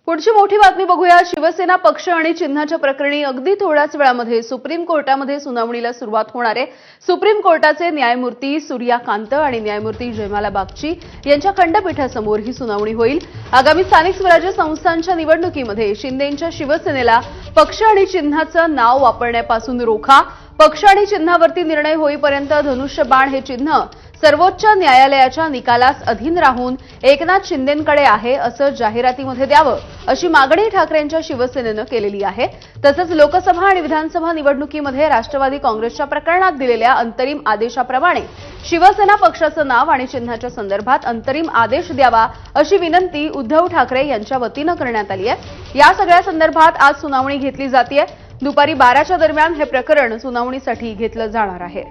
पुढची मोठी बातमी बघूया। शिवसेना पक्ष आणि चिन्हाच्या प्रकरणी अगदी थोड्याच वेळामध्ये सुप्रीम कोर्टामध्ये सुनावणीला सुरुवात होणार आहे। सुप्रीम कोर्टाचे न्यायमूर्ती सूर्यकांत आणि न्यायमूर्ती जयमाला बागची यांच्या खंडपीठासमोर ही सुनावणी होईल। आगामी स्थानिक स्वराज्य संस्थांच्या निवडणुकीमध्ये शिंदेंच्या शिवसेनेला पक्ष आणि चिन्हाचं नाव वापरण्यापासून रोखा। पक्ष आणि चिन्हावरती निर्णय होईपर्यंत धनुष्यबाण हे चिन्ह सर्वोच्च न्यायालयाच्या निकालास अधीन राहून एकनाथ शिंदेंकडे आहे असं जाहिरातीमध्ये द्यावं अशी मागणी ठाकरेंच्या शिवसेनेनं केलेली आहे। तसंच लोकसभा आणि विधानसभा निवडणुकीमध्ये राष्ट्रवादी काँग्रेसच्या प्रकरणात दिलेल्या अंतरिम आदेशाप्रमाणे शिवसेना पक्षाचं नाव आणि चिन्हाच्या संदर्भात अंतरिम आदेश द्यावा अशी विनंती उद्धव ठाकरे यांच्या वतीनं करण्यात आली आहे। या सगळ्या संदर्भात आज सुनावणी घेतली जातेय। दुपारी 12च्या दरम्यान हे प्रकरण सुनावणीसाठी घेतलं जाणार आहे।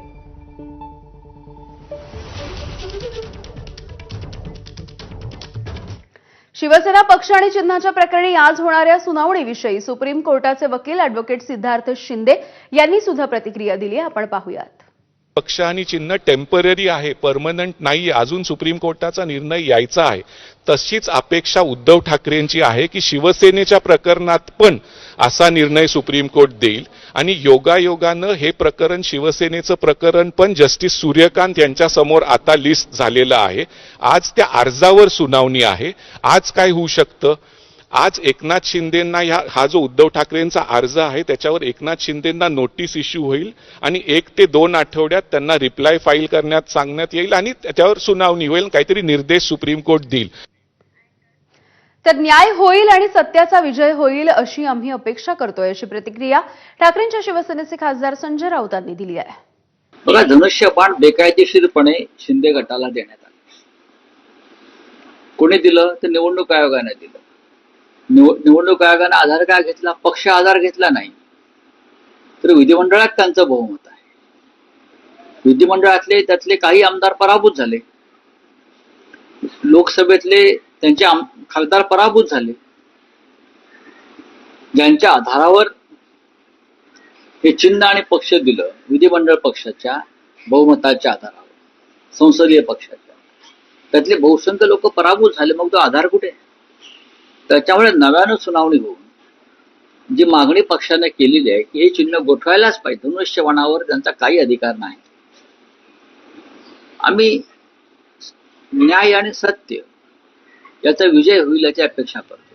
शिवसेना पक्ष आणि चिन्हाच्या प्रकरणी आज होणाऱ्या सुनावणीविषयी सुप्रीम कोर्टाचे वकील अॅडव्होकेट सिद्धार्थ शिंदे यांनी सुद्धा प्रतिक्रिया दिली आहे। आपण पाहूयात। पक्ष आणि चिन्ह टेम्पररी आहे, परमनंट नाही। अजून सुप्रीम कोर्टाचा निर्णय यायचा आहे। तशीच अपेक्षा उद्धव ठाकरेंची आहे की शिवसेनेच्या प्रकरणात पण असा निर्णय सुप्रीम कोर्ट देईल आणि योगायोगानं हे प्रकरण शिवसेनेचं प्रकरण पण जस्टिस सूर्यकांत यांच्या समोर आता लिस्ट झालेलं आहे। आज त्या अर्जावर सुनावणी आहे। आज काय होऊ शकतं? आज एकनाथ शिंदेंना हा जो उद्धव ठाकरेंचा अर्ज आहे त्याच्यावर एकनाथ शिंदेंना नोटीस इश्यू होईल आणि 1 ते 2 आठवड्यात त्यांना रिप्लाय फाईल करण्यात सांगण्यात येईल आणि त्याच्यावर सुनावणी होईल, काहीतरी निर्देश सुप्रीम कोर्ट देईल। तर न्याय होईल आणि सत्याचा विजय होईल अशी आम्ही अपेक्षा करतोय अशी प्रतिक्रिया ठाकरेंच्या शिवसेनेचे खासदार संजय राऊतांनी दिली आहे। बघा, धनुष्यबाण बेकायदेशीरपणे शिंदे गटाला देण्यात आले। कोणी दिलं? तर निवडणूक आयोगाने दिलं। निवडणूक आयोगाने आधार का घेतला? पक्ष आधार घेतला नाही, तर विधिमंडळात त्यांचं बहुमत आहे। विधिमंडळातले त्यातले काही आमदार पराभूत झाले, लोकसभेतले त्यांचे खासदार पराभूत झाले। ज्यांच्या आधारावर हे चिन्ह आणि पक्ष दिलं, विधिमंडळ पक्षाच्या बहुमताच्या आधारावर, संसदीय पक्षाच्या, त्यातले बहुसंख्य लोक पराभूत झाले। मग तो आधार कुठे? त्याच्यामुळे नव्यानं सुनावणी होऊन जी मागणी पक्षाने केलेली आहे की हे चिन्ह गोठवायलाच पाहिजे, धनुष्यबाणावर त्यांचा काही अधिकार नाही। आम्ही न्याय आणि सत्य याचा विजय होईल याची अपेक्षा करतो।